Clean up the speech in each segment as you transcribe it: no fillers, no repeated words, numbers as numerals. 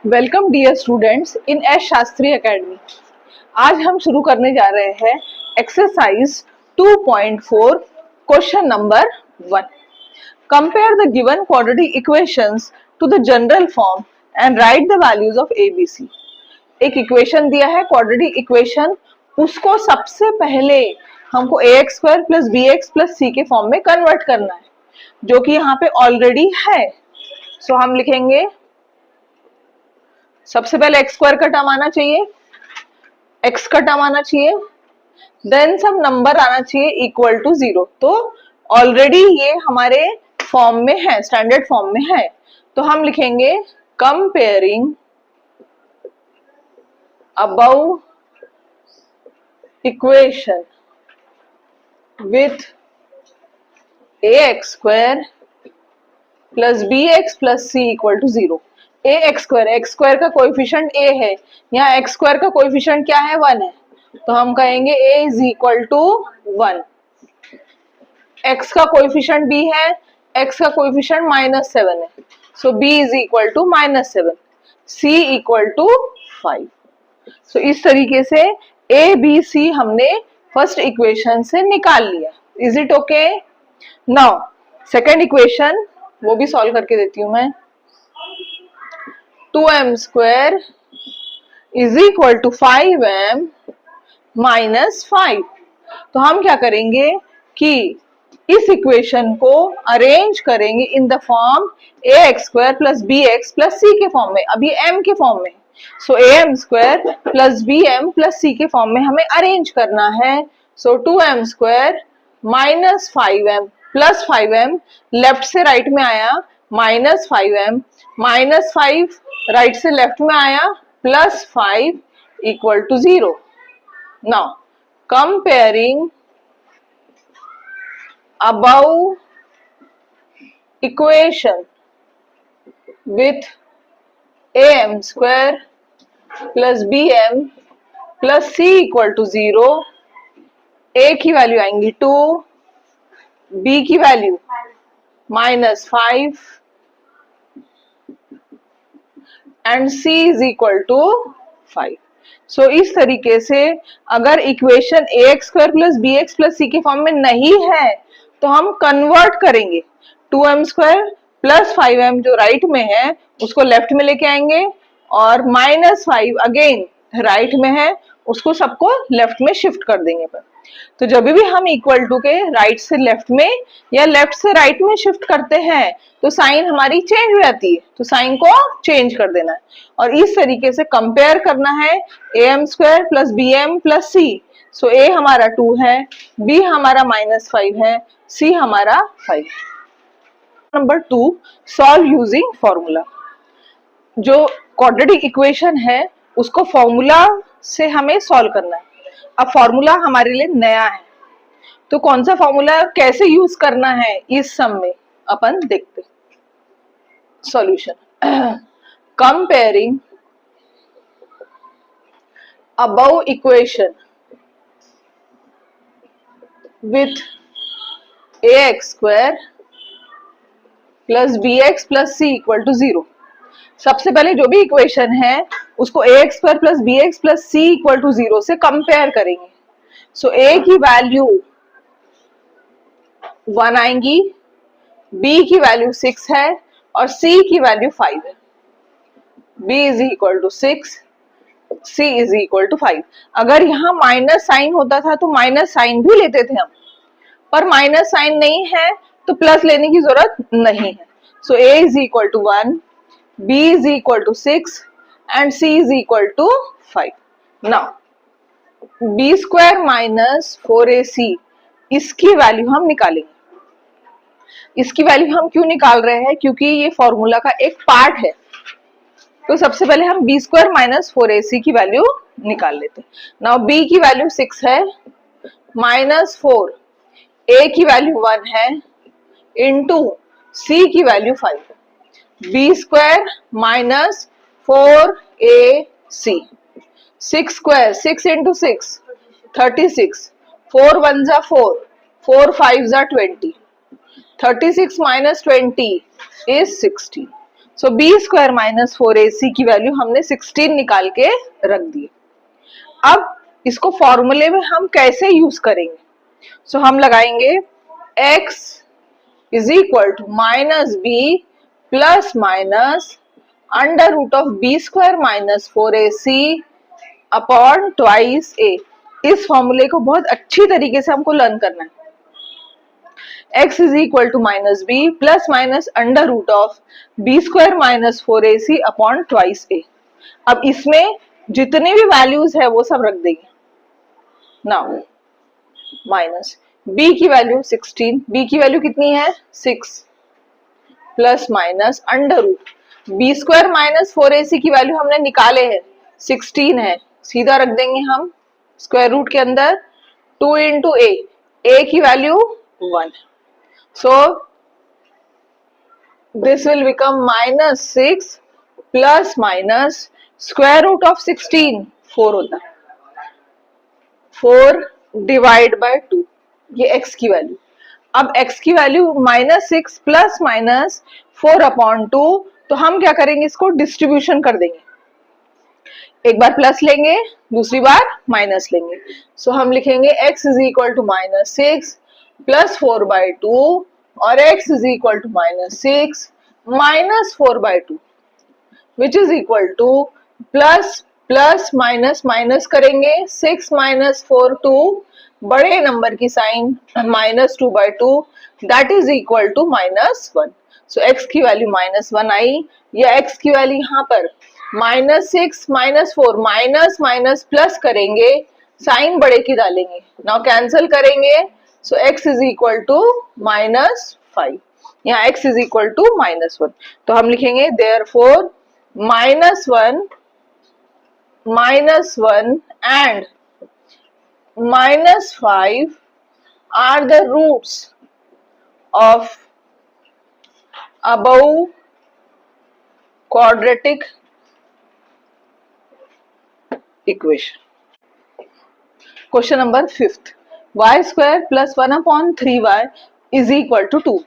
Welcome dear students in S Shastri academy. आज हम शुरू करने जा रहे हैं exercise 2.4 question number 1। Compare the given quadratic equations to the general form and write the values of A B C. एक equation दिया है क्वाड्रेटिक इक्वेशन, उसको सबसे पहले हमको a x square plus B x plus c के form में convert करना है, जो कि यहाँ पे ऑलरेडी है। सो हम लिखेंगे सबसे पहले एक्स स्क्वायर का टर्म आना चाहिए, एक्स का टर्म आना चाहिए, देन सब नंबर आना चाहिए इक्वल टू 0। तो ऑलरेडी ये हमारे फॉर्म में है, स्टैंडर्ड फॉर्म में है। तो हम लिखेंगे comparing above equation with A x square plus B x plus C equal to 0। A x square का कोएफिशिएंट ए है, यहाँ एक्स स्क्वायर का कोएफिशिएंट क्या है, 1 है। तो हम कहेंगे a is equal to 1। X का कोएफिशिएंट बी है, एक्स का कोएफिशिएंट -7 है, so b is equal to -7, c equal to 5। So इस तरीके से ए बी सी हमने फर्स्ट इक्वेशन से निकाल लिया। Is it okay? Now second equation वो भी सॉल्व करके देती हूं मैं। 2m square is equal to 5m minus 5। तो हम क्या करेंगे कि इस इक्वेशन को अरेंज करेंगे in the form a x square plus B x plus c के फॉर्म में। अभी m के फॉर्म में, so a m square plus b m plus c के फॉर्म में हमें अरेंज करना है। So 2m square minus 5m plus 5m, left से राइट में आया माइनस 5m, माइनस 5 राइट से लेफ्ट में आया plus 5 equal to 0। Now comparing above equation with A m square plus b m plus C equal to 0। A की value आएंगी 2, b की value -5 and c is equal to 5। So इस तरीके से अगर equation a x square plus B x plus c के form में नहीं है तो हम कन्वर्ट करेंगे। 2m स्क्वायर प्लस 5m जो राइट में है उसको लेफ्ट में लेके आएंगे, और -5 अगेन राइट में है उसको सबको लेफ्ट में शिफ्ट कर देंगे। पर तो जब भी हम इक्वल टू के राइट से लेफ्ट में या लेफ्ट से राइट में शिफ्ट करते हैं तो साइन हमारी चेंज हो जाती है, तो साइन को चेंज कर देना है और इस तरीके से कंपेयर करना है a m square plus b m plus c. So a हमारा 2 है, बी हमारा -5 है, सी हमारा 5। Number 2, solve using formula. जो क्वाड्रेटिक इक्वेशन है उसको फॉर्मूला से हमें सॉल्व करना है। अब फॉर्मूला हमारे लिए नया है, तो कौन सा फॉर्मूला कैसे यूज करना है इस सम में अपन देखते। Solution comparing above equation with A x square plus B x plus C equal to 0। सबसे पहले जो भी इक्वेशन है उसको a x square plus B x plus C equal to 0 से कंपेयर करेंगे। सो ए की वैल्यू 1 आएंगी, बी की वैल्यू 6 है और सी की वैल्यू 5 है। B is equal to 6, C is equal to 5। अगर यहाँ माइनस साइन होता था तो माइनस साइन भी लेते थे हम, पर माइनस साइन नहीं है तो प्लस लेने की जरूरत नहीं है। So a is equal to 1, B is equal to 6 and C is equal to 5. Now B square minus 4AC इसकी वैल्यू हम निकालेंगे। इसकी वैल्यू हम क्यों निकाल रहे हैं? क्योंकि ये फॉर्मूला का एक पार्ट है। तो सबसे पहले हम B square minus 4AC की वैल्यू निकाल लेते हैं। Now B की वैल्यू 6 है, -4, A की वैल्यू 1 है, इंटू C की वैल्यू 5 है। b square minus 4ac, 6 square 6 into 6 36, 4 1 जा 4, 4 5 जा 20, 36 minus 20 is 60. So B square minus 4ac की वैल्यू हमने 16 निकाल के रख दी। अब इसको फॉर्मूले में हम कैसे यूज करेंगे? सो हम लगाएंगे x is equal to minus b plus minus under root of b square minus 4ac upon twice a. इस फॉर्मूले को बहुत अच्छी तरीके से हमको लर्न करना है। x is equal to minus b plus minus under root of b square minus 4ac upon twice a. अब इसमें जितने भी वैल्यूज है वो सब रख देंगे। नाउ माइनस b की वैल्यू 16, b की वैल्यू कितनी है 6 plus minus under root B square minus 4ac की वैल्यू हमने निकाले हैं 16 है, सीधा रख देंगे हम स्क्वायर रूट के अंदर 2 इंटू a की value 1। So this will become minus 6 plus minus square root of 16 4 होता है, 4 डिवाइड बाय 2 ये x की वैल्यू। अब x की value minus 6 plus minus 4 upon 2, तो हम क्या करेंगे इसको डिस्ट्रीब्यूशन कर देंगे, एक बार प्लस लेंगे दूसरी बार माइनस लेंगे। सो हम लिखेंगे x is equal to minus 6 plus 4 by 2 और x is equal to minus 6 minus 4 by 2 which is equal to plus plus minus minus करेंगे 6 माइनस 4 2 बड़े नंबर की sign minus 2 by 2 that is equal to minus 1। So x की value minus 1 आई, या x की value यहाँ पर minus 6 minus 4 minus minus plus करेंगे, साइन बड़े की डालेंगे, नाउ कैंसिल करेंगे। So x is equal to minus 5, यहाँ x is equal to minus 1। तो हम लिखेंगे therefore minus 1 and minus 5 are the roots of above quadratic equation। Question number 5th, y square plus 1 upon 3y is equal to 2।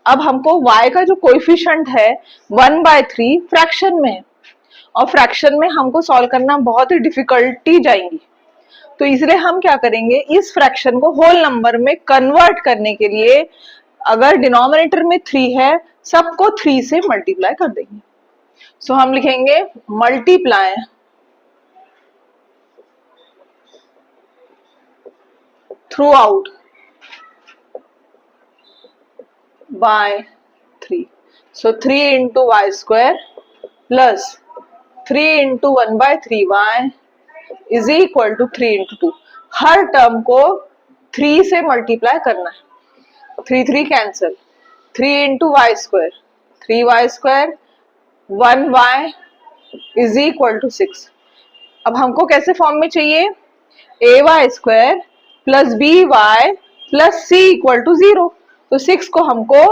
अब हमको y का जो coefficient है 1/3 fraction में है, और फ्रैक्शन में हमको सॉल्व करना बहुत ही डिफिकल्टी जाएंगी, तो इसलिए हम क्या करेंगे इस फ्रैक्शन को होल नंबर में कन्वर्ट करने के लिए अगर डिनोमिनेटर में 3 है सबको 3 से मल्टीप्लाई कर देंगे। सो हम लिखेंगे multiply throughout by 3। So 3 into y square plus 3 into 1/3y is equal to 3 into 2। हर टर्म को 3 से मल्टीप्लाई करना है, 3 3 cancel, 3 into y square 3y square 1y is equal to 6। अब हमको कैसे फॉर्म में चाहिए, ay square plus by plus c equal to 0। तो 6 को हमको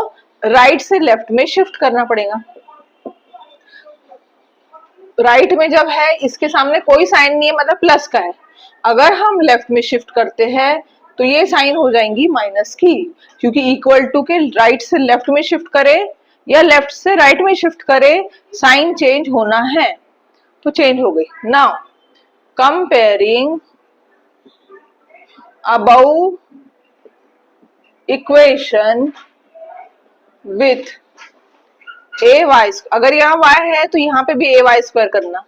राइट से लेफ्ट में शिफ्ट करना पड़ेगा। राइट में जब है इसके सामने कोई साइन नहीं है मतलब प्लस का है, अगर हम लेफ्ट में शिफ्ट करते हैं तो ये साइन हो जाएंगी माइनस की, क्योंकि इक्वल टू के राइट से लेफ्ट में शिफ्ट करे या लेफ्ट से राइट में शिफ्ट करे साइन चेंज होना है, तो चेंज हो गई। Now comparing above equation with a y, अगर यहाँ y है तो यहाँ पे भी ay स्क्वायर करना,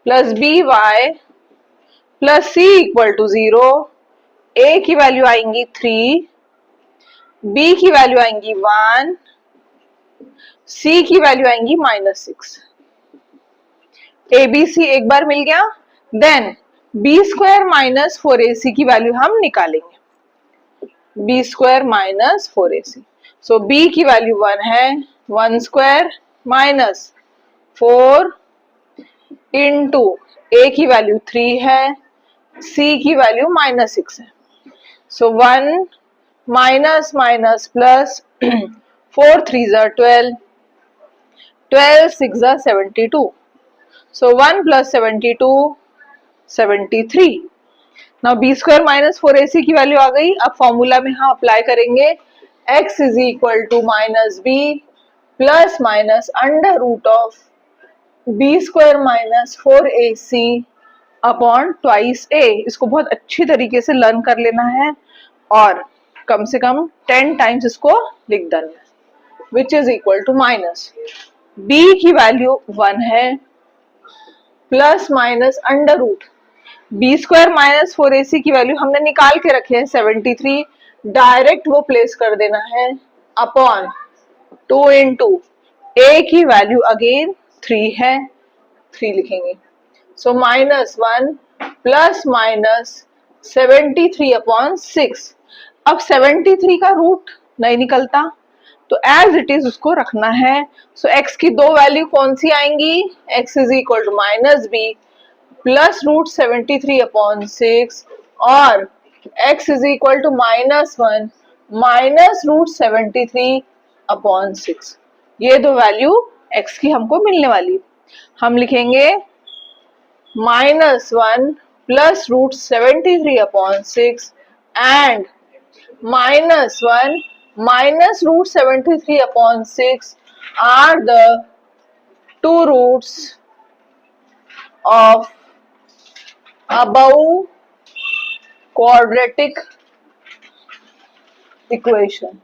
plus by plus c equal to 0। a की वैल्यू आएंगी 3, b की वैल्यू आएंगी 1, c की वैल्यू आएंगी -6। abc एक बार मिल गया, then b square minus 4ac की वैल्यू हम निकालेंगे, b square minus 4ac। So b की वैल्यू 1 है, 1 स्क्वायर माइनस 4 इंटू a की वैल्यू 3 है, c की वैल्यू -6 है। So 1 minus minus plus 4 3 12, 12 6 72। So 1 plus 72 73। Now B square minus 4ac की वैल्यू आ गई। अब फॉर्मूला में हम अप्लाई करेंगे x is equal to minus b plus minus under root of b square minus 4ac upon twice a. इसको बहुत अच्छी तरीके से लर्न कर लेना है और कम से कम 10 टाइम्स इसको लिख देना है, which is equal to minus b की वैल्यू 1 है plus minus under root B square minus 4ac की वैल्यू हमने निकाल के रखे हैं 73, डायरेक्ट वो प्लेस कर देना है अपॉन 2 इंटू ए की वैल्यू अगेन 3 है, 3 लिखेंगे। सो -1 प्लस माइनस 73 अपॉन 6। अब 73 का रूट नहीं निकलता तो एज इट इज उसको रखना है। सो x की दो वैल्यू कौन सी आएंगी, x is equal to -b plus root 73 upon 6 और x is equal to -1 minus root 73 upon 6। ये दो वैल्यू x की हमको मिलने वाली। हम लिखेंगे -1 plus root 73 upon 6 and -1 minus root 73 upon 6 are the two roots of above quadratic equation.